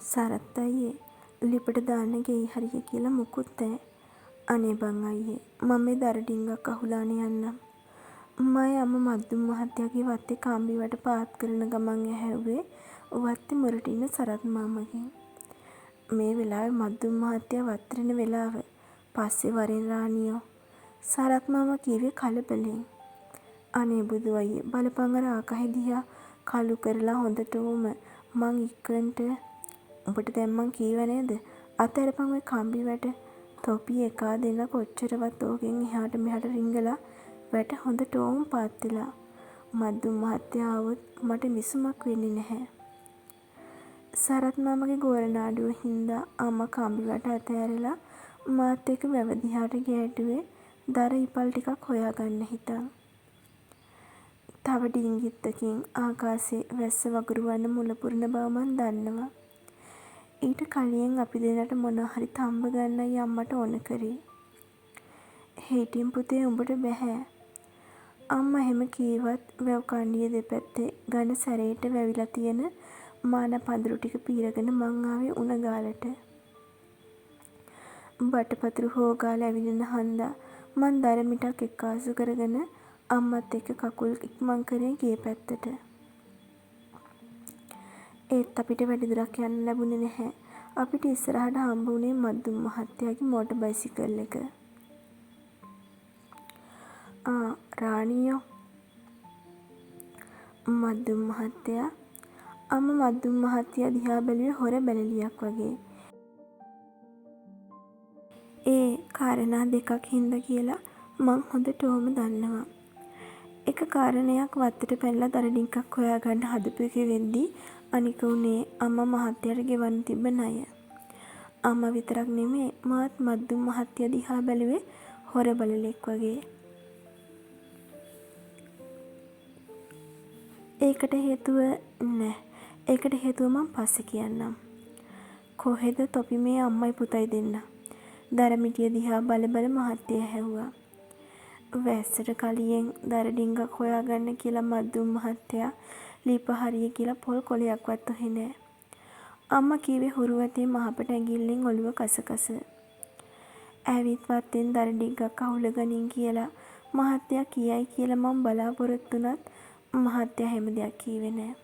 සරත් අයියේ ලිපට දාන්න ගෙයි හරිය කියලා මුකුත් නෑ. අනේ බං අයියේ මම මේ දර ඩිංගක් අහුලානේ යන්නම්. මයි අම්ම මද්දුම් මහත්තයාගේ වත්තේ කාම්බිවට පාත් කරන ගමන් ඇහැව්වේ වත්තේ මුරට ඉන්න සරත් මාමගෙන්. මේ වෙලාවේ මද්දුම් මහත්තයා වත්තේ ඉන්න වෙලාව. පස්සේ වරෙන් රානියෝ. සරත් මාමා කීවේ කලබලෙන්. අනේ බුදු අයියේ බලපං අර ආකහේ දිහා කළු කරලා හොඳටම මං ඉක්කන්ට උඹට දැන් මං කීව නේද? අතහැරපන් ඔය කම්බි වැට. තොපි එකා දෙන්න කොච්චරවත් ඕකෙන් එහාට මෙහාට රිංගලා වැට හොඳටම පාත් වෙලා. මද්දුම් මහත්තයා ආවොත් මට මිසුමක් වෙන්නේ නැහැ. සරත් මාමගේ ගෝරනාඩුව හින්දා අම්මා කම්බි වැට අතහැරලා මාත් එක්ක වැව දිහාට ගෑටුවේ දර ඉපල් ටිකක් හොයාගන්න හිතන්. තව ඩිංගිත්තකින් ආකාශයේ වැස්ස වගුරුවන්න මුල පුරන බව මං දන්නවා. ඊට කලින් අපි දෙන්නට මොනවා හරි තම්බ ගන්නයි අම්මට ඕන කරේ. හේටින් පුතේ උඹට බැහැ. අම්මා එහෙම කීවත් වැව් කණ්ඩිය දෙපැත්තේ ඝන සැරේට වැවිලා තියෙන මාන පඳුරු ටික පීරගෙන මං ආවේ උණ ගාලට. බටපතුරු හොගාලා ඇවිදින හන්දා මං දර මිටක් එක්කාසු කරගෙන අම්මත් එක්ක කකුල් ඉක්මන් කරේ ගේ පැත්තට. ඒත් අපිට වැඩි දුරක් යන්න ලැබුණේ නැහැ. අපිට ඉස්සරහට හම්බ වුණේ මද්දුම් මහත්තයාගේ මෝටර් බයිසිකල් එක. රානියෝ මද්දුම් මහත්තයා අම්මා මද්දුම් මහත්තයා දිහා බැලුවේ හොර බැලලියක් වගේ. ඒ කාරණා දෙකක් හින්දා කියලා මං හොඳටම දන්නවා. එක කාරණයක් වත්තට පැනලා දර ඩිංගක් හොයාගන්න හදපු එකේ වෙද්දී අනික උනේ අම්මා මහත්තයාට ගෙවන්න තිබ්බ ණය. අම්මා විතරක් නෙමේ මාත් මද්දුම් මහත්තයා දිහා බැලුවේ හොර බලලෙක් වගේ. ඒකට හේතුව මං පස්සේ කියන්නම්. කොහෙද තොපි මේ අම්මයි පුතයි දෙන්න. දරමිටිය දිහා බල බල මහත්තයා හැව්වා. වැස්සට කලියෙන් දර ඩිංගක් හොයාගන්න කියලා මද්දුම් මහත්තයා ලිප හරිය කියලා පොල් කොලයක්වත් ඔහේ නෑ. අම්මා කීවේ හුරුවතේ මහපට ඇඟිල්ලෙන් ඔළුව කසකස. ඇවිත් වත්තෙන් දර ඩිංගක් අහුලගනින් කියලා මහත්තයා කියයි කියලා මම බලාපොරොත්තු වුණත් මහත්තයා හැම දෙයක් කීවේ නෑ.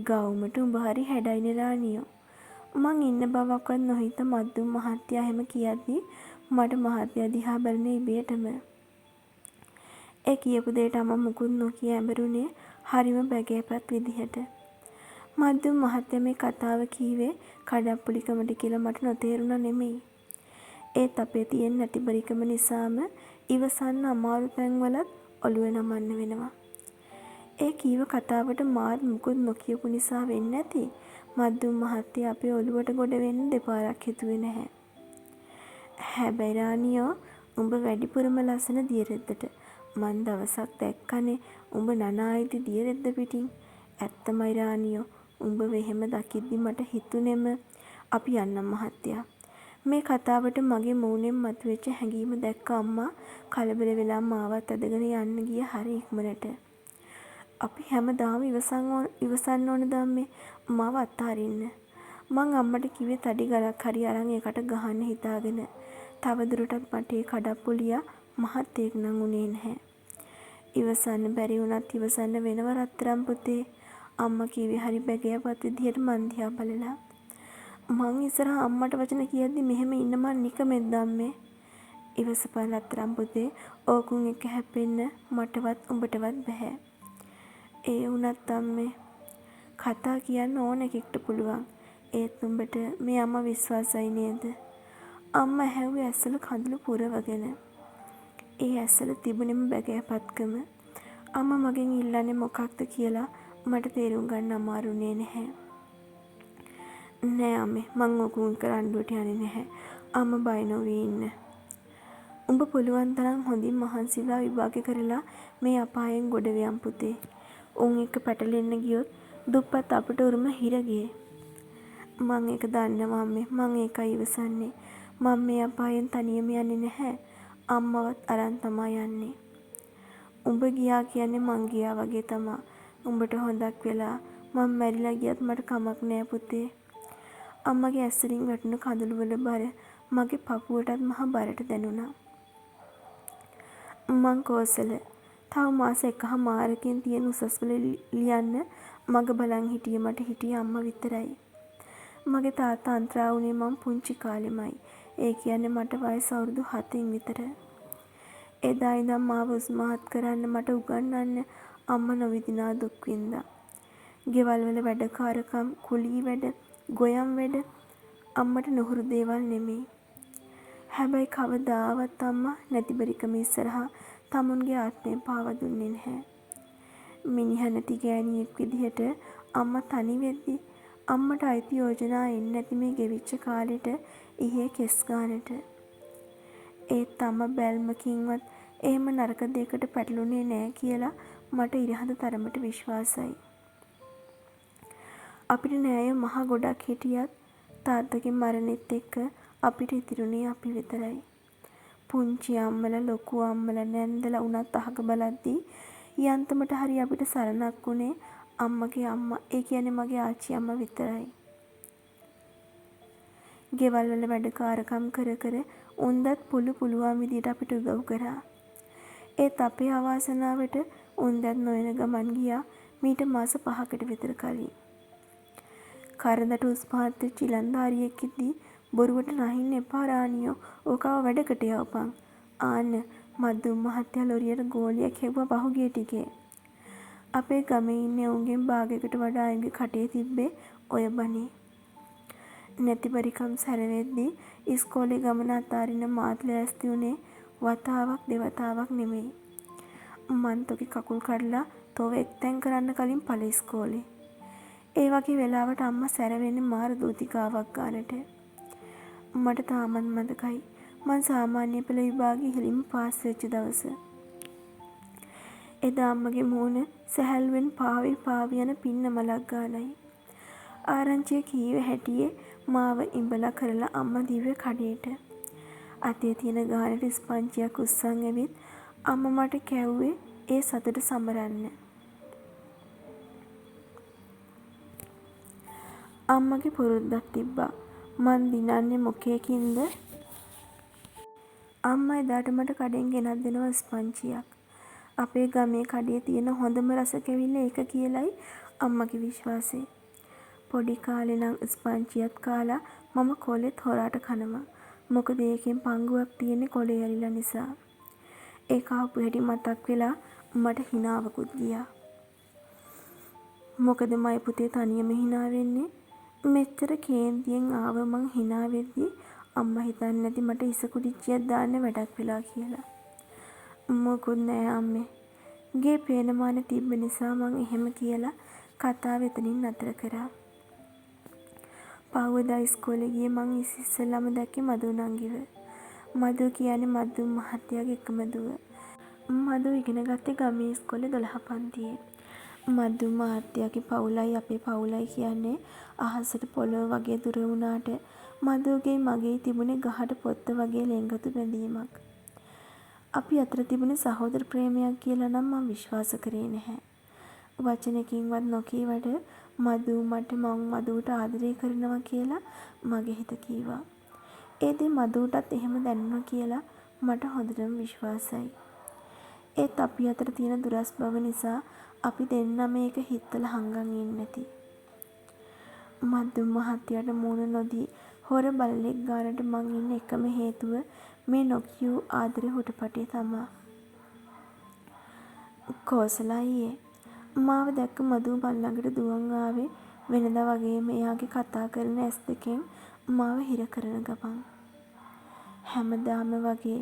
ගවුමට උඹ හරි හැඩයිනේ රානියෝ. මං ඉන්න බවක්වත් නොහිත මද්දුම් මහත්තයා හැම කියද්දි මට මහත්තයා දිහා බලන ඉබේටම. ඒ කියපු දෙයට අම්මා මුකුත් නොකිය ඇඹරුණේ හරිම බැගෑපත් විදිහට. මද්දුම් මහත්තයා මේ කතාව කීවේ කඩප්පුලිකමට කියලා මට නොතේරුණා නෙමෙයි. ඒත් අපේ තියෙන නැතිබරිකම නිසාම ඉවසන්න අමාරු තැන්වලත් ඔළුව නමන්න වෙනවා. ඒ කීව කතාවට මාත් මුකුත් නොකියපු නිසා වෙන්නේ නැති මද්දුම් මහත්තයා අපේ ඔළුවට ගොඩ වෙන්න දෙපාරක් හිතුවේ නැහැ. හැබැයි රානියෝ උඹ වැඩිපුරම ලස්සන දියරෙද්දට මං දවසක් දැක්කනේ උඹ නනායිති දියරෙද්ද පිටින්. ඇත්තමයි රානියෝ උඹ වෙහෙම දකිද්දි මට හිතුනේම අපි යන්නම් මහත්තයා. මේ කතාවට මගේ මූණෙන් මතුවෙච්ච හැඟීම දැක්ක අම්මා කලබල වෙලා මාවත් ඇදගෙන යන්න ගිය හරි ඉක්මනට. අපි හැමදාම ඉවසන්න ඕන දම්මේ මාව අත්හරින්න. මං අම්මට කිව්වේ තඩි ගලක් හරි අරන් ඒකට ගහන්න හිතාගෙන. තවදුරටත් මට ඒ කඩප්පුලියා මහත්තයෙක් නම් උනේ නැහැ. ඉවසන්න බැරි වුණත් ඉවසන්න වෙනව රත්තරන් පුතේ. අම්මා කිව්වේ හරි බැගෑපත් විදිහට මං දිහා බලලා. මං ඉස්සරහ අම්මට වචන කියද්දි මෙහෙම ඉන්න මං නිකමෙද්ද අම්මේ. ඉවසපන් රත්තරන් පුතේ. ඕකුන් එක හැප්පෙන්න මටවත් උඹටවත් බෑ. ඒ වුණත් අම්මේ කතා කියන්න ඕන එකෙක්ට පුළුවන්. ඒත් උඹට මේ අම්මා විශ්වාසයි නේද? අම්මා හැව්වේ ඇස්සල කඳුළු පුරවගෙන. ඒ ඇස්සල තිබුණෙම බැගෑපත්කම. අම්මා මගෙන් ඉල්ලන්නේ මොකක්ද කියලා මට තේරුම් ගන්න අමාරුනේ නැහැ. නෑ අම්මේ මං ඔකුන් කරන්නට යන්නේ නැහැ. අම්මා බය නොවී ඉන්න. උඹ පුළුවන් තරම් හොඳින් මහන්සිලා විභාගය කරලා මේ අපායෙන් ගොඩ වෙයන් පුතේ. උන් එක්ක පැටලෙන්න ගියොත් දුප්පත් අපට උරුම හිරගේ. මං ඒක දන්නවා අම්මේ. මං ඒකයි ඉවසන්නේ. මම මේ අපායෙන් තනියම යන්නේ නැහැ. අම්මවත් අරන් තමයි යන්නේ. උඹ ගියා කියන්නේ මං ගියා වගේ තමා. උඹට හොඳක් වෙලා මම මැරිලා ගියත් මට කමක් නෑ පුතේ. අම්මගේ ඇස්වලින් වැටුණු කඳුළු වල බර මගේ පපුවටත් මහ බරට දැනුණා. මං කෝසල. තව මාස 1.5කින් තියෙන උසස්වල ලියන්න මග බලන් හිටියේ මට හිටියේ අම්මා විතරයි. මගේ තාත්තා අන්ත්‍රා වුණේ මං පුංචි කාලෙමයි. ඒ කියන්නේ මට වයස අවුරුදු 7න් විතර. එදා ඉඳන් මාව උස්මහත් කරන්න මට උගන්වන්න අම්මා නොවිදිනා දුක් විඳා. ගෙවල් වල වැඩකාරකම්, කුලී වැඩ, ගොයම් වැඩ අම්මට නුහුරු දේවල් නෙමෙයි. හැබැයි කවදාවත් අම්මා නැතිබරිකම ඉස්සරහා තමුන්ගේ ආත්මය පාවා දුන්නේ නැහැ. මිනිහ නැති ගෑණියෙක් විදිහට අම්මා තනි වෙද්දි අම්මට අයිති යෝජනා එන්නේ නැති මේ ගෙවිච්ච කාලෙට ඉහේ කෙස් ගානට. ඒත් අම්මා බැල්මකින්වත් එහෙම නරක දෙයකට පැටළුනේ නෑ කියලා මට ඉරහඳ තරමට විශ්වාසයි. අපිට නෑයෝ මහ ගොඩක් හිටියත් තාත්තගේ මරණෙත් එක්ක අපිට ඉතිරුනේ අපි විතරයි. පුංචි අම්මලා ලොකු අම්මලා නැන්දලා උනත් අහක බලද්දී යන්තමට හරි අපිට සරණක් වුණේ අම්මගේ අම්මා, ඒ කියන්නේ මගේ ආච්චි අම්මා විතරයි. ගෙවල් වල වැඩකාරකම් කර කර උන්දත් පුළුවන් විදියට අපිට උදව් කරා. ඒත් අපේ අවාසනාවට උන්දත් නොයන ගමන් ගියා මීට මාස 5කට විතර කලින්. කරදට උස්පහත් වෙච්ච ඉලන්දාරියෙක් ඉද්දී බොරුවට රහින්න එපා රානියෝ, ඕකව වැඩකට යවපන්. ආන්න මද්දුම් මහත්තයා ලොරියට ගෝලියක් හෙව්වා පහුගිය ටිකේ. අපේ ගමේ ඉන්නේ උන්ගෙන් භාගයකට වඩා අයගේ කටේ තිබ්බේ ඔය බනේ. නැතිබරිකම් සැරවෙද්දී ඉස්කෝලේ ගමන අතාරින මාත් ලෑස්ති වුණේ වතාවක් දෙවතාවක් නෙමෙයි. මං තොගේ කකුල් කඩලා තොව එක්තැන් කරන්න කලින් ඵල ඉස්කෝලේ. ඒ වගේ වෙලාවට අම්මා සැරවෙන්නේ මාර දූතිකාවක් ගන්නට. මට තාමත් මතකයි මං සාමාන්‍ය පෙළ විභාගේ ඉහළින්ම පාස් වෙච්ච දවස. එදා අම්මගේ මූණ සැහැල්ලුවෙන් පාවි යන පින්නමලක් ගානයි. ආරංචිය කීව හැටියේ මාව ඉඹලා කරලා අම්මා දිව්වේ කඩේට. අතේ තියෙන ගානට ස්පංචියක් උස්සන් ඇවිත් අම්මා මට කැව්වේ ඒ සතුට සමරන්න. අම්මගේ පුරුද්දක් තිබ්බා. මං දිනන්නේ මොකේකින්ද? අම්මා එදාට මට කඩෙන් ගෙනත් දෙනවා ස්පංචියක්. අපේ ගමේ කඩේ තියෙන හොඳම රස කැවිල්ල ඒක කියලයි අම්මගේ විශ්වාසය. පොඩි කාලේ නම් ස්පංචියත් කාලා මම කොලෙත් හොරාට කනවා. මොකද ඒකෙන් පංගුවක් තියෙන්නේ කොලේ ඇරිලා නිසා. ඒක ආපු හැටි මතක් වෙලා මට හිනාවකුත් ගියා. මොකද මයි පුතේ තනියම හිනා වෙන්නේ? මෙච්චර කේන්තියෙන් ආව මං හිනා වෙද්දි අම්මා හිතන්නේ නැති මට ඉසකුඩිච්චියක් දාන්න වැඩක් වෙලා කියලා. මොකුත් නෑ අම්මේ. ගේ පේනමාන තිබ්බ නිසා මං එහෙම කියලා කතාව එතනින් නතර කරා. පහුවදා ඉස්කෝලේ ගියේ මං ඉස්සෙල්ලාම දැක්කේ මදු නංගිව. මදු කියන්නේ මද්දුම් මහත්තයාගේ එකම දුව. මදු ඉගෙන ගත්තේ ගමේ ඉස්කෝලේ 12 පන්තියේ. මද්දුම් මහත්තයාගේ පවුලයි අපේ පවුලයි කියන්නේ අහසට පොළොව වගේ දුර වුණාට මදුගේ මගේ තිබුණේ ගහට පොත්ත වගේ ලෙන්ගතු බැඳීමක්. අපි අතර තිබුණේ සහෝදර ප්‍රේමයක් කියලා නම් මම විශ්වාස කරේ නැහැ. වචනකින්වත් නොකීවට මදු මට මං මදුට ආදරය කරනවා කියලා මගේ හිත කීවා. ඒ දේ මදුටත් එහෙම දැනුණා කියලා මට හොඳටම විශ්වාසයි. ඒත් අපි අතර තියෙන දුරස් බව නිසා අපි දෙන්නම මේක හිතලා හංගන් ඉන්නේ නැති. මද්දුම් මහත්තයාට මූණ නොදී හොර බලලෙක් ගානට මං ඉන්න එකම හේතුව මේ නොකියූ ආදරේ හුටපටේ තමා. කෝසලා අයියේ මාව දැක්ක මදු මල් ළඟට දුවන් ආවේ වෙනදා වගේම එයාගේ කතා කරන ඇස් දෙකෙන් මාව හිර කරන ගමන්. හැමදාම වගේ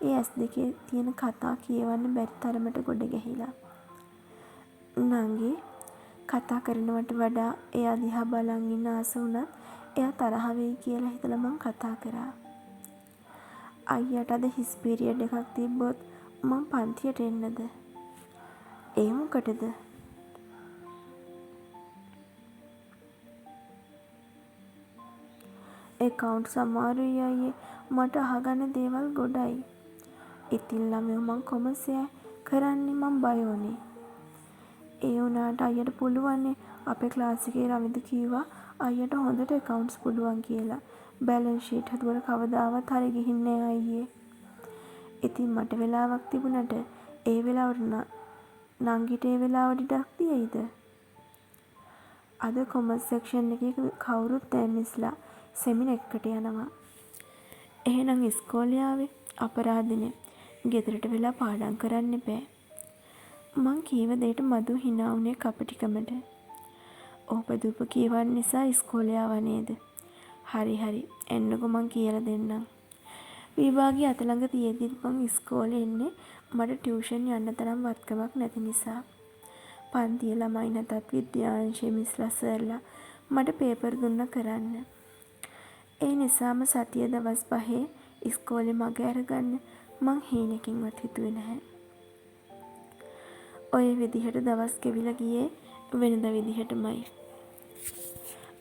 ඒ ඇස් දෙකේ තියෙන කතා කියවන්න බැරි තරමට ගොඩ ගැහිලා. නංගි කතා කරනවට වඩා එයා දිහා බලන් ඉන්න ආස වුණත් එයා තරහ වෙයි කියලා හිතලා මං කතා කරා. අයියට අද හිස් පීරියඩ් එකක් තිබ්බොත් මං පන්තියට එන්නද? ඒ මොකටද? එකවුන්ට් සමාරුයි අයියේ, මට අහගන්න දේවල් ගොඩයි. ඉතින් ළමයෝ මං කොමසය කරන්නේ මං බයෝනේ. ඒ වුණාට අයියට පුළුවන්නේ අපේ ක්ලාස් එකේ රවිදු කිව්වා අයියට හොඳට accounts පුළුවන් කියලා. balance sheet හදුවට කවදාවත් හරි ගිහින්නේ නෑ අයියේ. ඉතින් මට වෙලාවක් තිබුණට ඒ වෙලාවට නංගිට ඒ වෙලාවට ඉඩක් තියෙයිද? අද කොමර්ස් සෙක්ෂන් එකේ කවුරුත් නෑ මිස්ලා. සෙමින එකට යනවා. එහෙනම් ඉස්කෝලේ ආවේ අපරාධනේ. ගෙදරට වෙලා පාඩම් කරන්න එපා. මං කීව දෙයට මදු හිනා වුණේ කපටිකමට. ඔබ දුප කියවන්න නිසා ඉස්කෝලේ ආවා නේද? හරි එන්නකො මං කියලා දෙන්නම්. විභාගය අත ළඟ තියෙද්දිත් මං ඉස්කෝලේ එන්නේ මට ටියුෂන් යන්න තරම් වත්කමක් නැති නිසා. පන්තියේ ළමයි නැතත් විද්‍යාංශයේ මිස්ලා සර්ලා මට පේපර් දුන්න කරන්න. ඒ නිසාම සතිය දවස් 5 ඉස්කෝලේ මග අරගන්න මං හීනකින්වත් හිතුවේ නැහැ. ඔය විදිහට දවස් ගෙවිලා ගියේ වෙනද විදිහටමයි.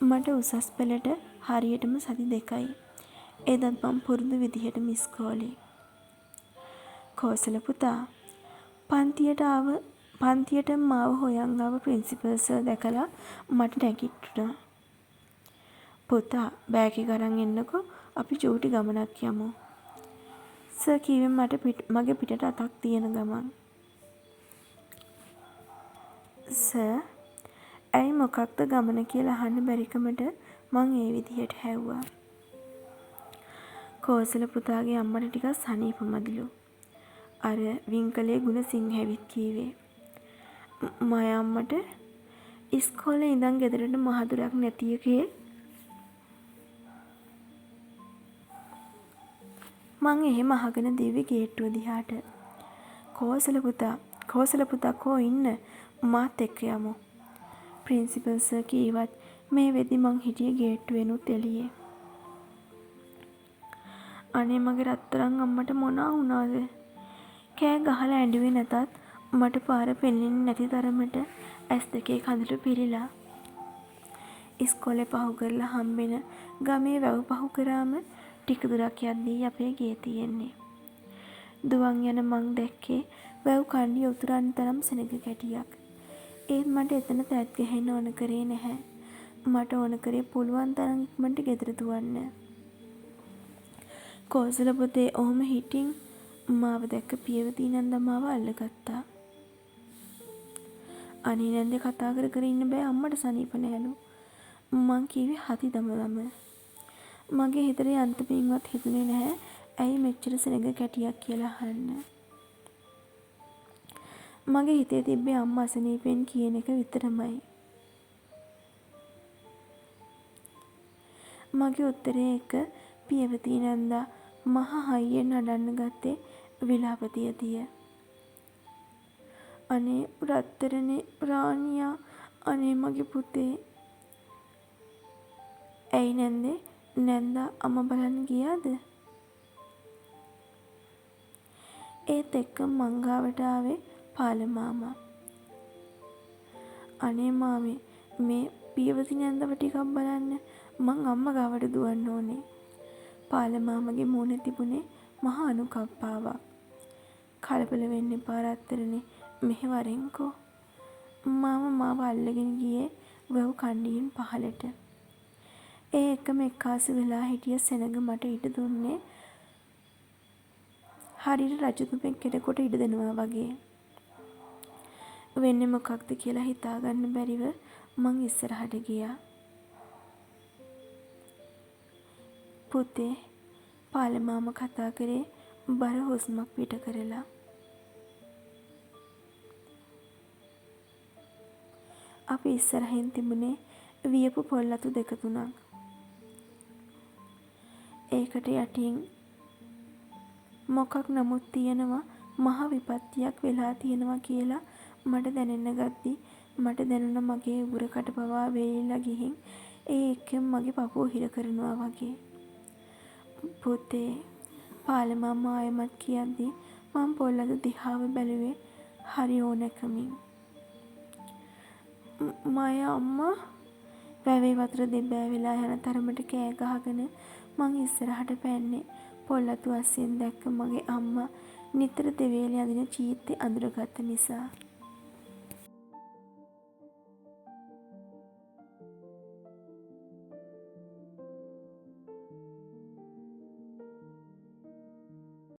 මට උසස් පෙළට හරියටම සති 2යි. එදත් මං පුරුදු විදිහටම ඉස්කෝලේ. කෝසල පුතා පන්තියට මාව හොයන් ආව ප්‍රින්සිපල් සර් දැකලා මට නැගිට්ටුණා. පුතා බෑග් එක අරන් එන්නකෝ අපි චූටි ගමනක් යමු. සර් කිව්වේ මගේ පිටට අතක් තියෙන ගමන්. සර් ඇයි මොකක්ද ගමන කියලා අහන්න බැරිකමට මං ඒ විදිහට හැව්වා. කෝසල පුතාගේ අම්මට ටිකක් සනීප මදිලු. අර වින්කලේ ගුණසිංහ ඇවිත් කීවේ. මය අම්මට ඉස්කෝලේ ඉඳන් ගෙදරට මහදුරක් නැති එකේ මං එහෙම අහගෙන දිව්වේ ගේට්ටුව දිහාට. කෝසල පුතා කෝ ඉන්න මාත් එක්ක යමු. ප්‍රින්සිපල් සර් කීවත් මේ වෙද්දි මං හිටියේ ගේට්ටුවෙනුත් එළියේ. අනේ මගේ රත්තරන් අම්මට මොනා වුණාද? කෑ ගහලා ඇඬුවේ නැතත් මට පාර පෙනෙන්නේ නැති තරමට ඇස් දෙකේ කඳට පිරීලා. ඉස්කෝලේ පහු කරලා හම්බෙන ගමේ වැව් පහු කරාම ටික දුරක් යද්දී අපේ ගේ තියෙන්නේ. දුවන් යන මං දැක්කේ වැව් කණ්ඩිය උතුරන්න තරම් සෙනඟ කැටියක්. ඒත් මට එතන තැත් ගහන්න ඕන කරේ නැහැ. මට ඕන කරේ පුළුවන් තරම් ඉක්මනට ගෙදර දුවන්න. කෝසල පුතේ ඔහොම හිටින් මාව දැක්ක පියවති නන්දා මාව අල්ලගත්තා. අනේ නැන්දේ කතා කර ඉන්න බෑ අම්මට සනීප නැහැලු. මං කිව්වේ හති දමලම. මගේ හිතේ යන්තමින්වත් හිතුනේ නැහැ ඇයි මෙච්චර සෙනඟ කැටියක් කියලා අහන්න. මගේ හිතේ තිබ්බේ අම්මා අසනීපෙන් කියන එක විතරමයි. මගේ උත්තරේ එක පියවති නන්දා මහ හයියෙන් නඩන්න ගත්තේ විලාපතියතිය. අනේ රත්තරනේ රාණියා අනේ මගේ පුතේ. ඇයි නැන්දා අම්මා බලන්න ගියාද? ඒත් එක්ක මං ගාවට ආවේ පාල මාමා. අනේ මාමේ මේ පියවති නැන්දව ටිකක් බලන්න මං අම්මා ගාවට දුවන්න ඕනේ. පාල මාමගේ මූණේ තිබුණේ මහා අනුකම්පාවක්. කලබල වෙන්න එපා රත්තරනේ මෙහෙ වරෙන්කෝ. මාව අල්ලගෙන ගියේ වැව් කණ්ඩියෙන් පහලට. ඒ එකම එක්කාසු වෙලා හිටිය සෙනඟ මට ඉඩ දුන්නේ හරියට රජතුමෙක් කෙනෙකුට ඉඩ දෙනවා වගේ. වෙන්නේ මොකක්ද කියලා හිතාගන්න බැරිව මං ඉස්සරහට ගියා. පුතේ පාල මාමා කතා කරේ බර හුස්මක් පිට කරලා. අපි ඉස්සරහින් තිබුණේ වියපු පොල්ලතු 2-3ක්. ඒකට යටින් මොකක් නමුත් තියෙනවා මහ විපත්තියක් වෙලා තියෙනවා කියලා මට දැනෙන්න ගද්දි මට දැනුණ මගේ උරකට පවා වේලිලා ගිහින් ඒ එක්කම මගේ පපුව හිර කරනවා වගේ. පුතේ පාල මාමා ආයෙමත් කියද්දි මම පොල්ලතු දිහාව බැලුවේ හරි ඕනකමින්. මය අම්මා වැවේ වතුර දෙබෑ වෙලා යන තරමට කෑ ගහගෙන මං ඉස්සරහට පැන්නේ. පොල්ලතු අස්සෙන් දැක්ක මගේ අම්මා නිතර දෙවේලේ අදින චීත්තේ අඳුරගත්ත නිසා.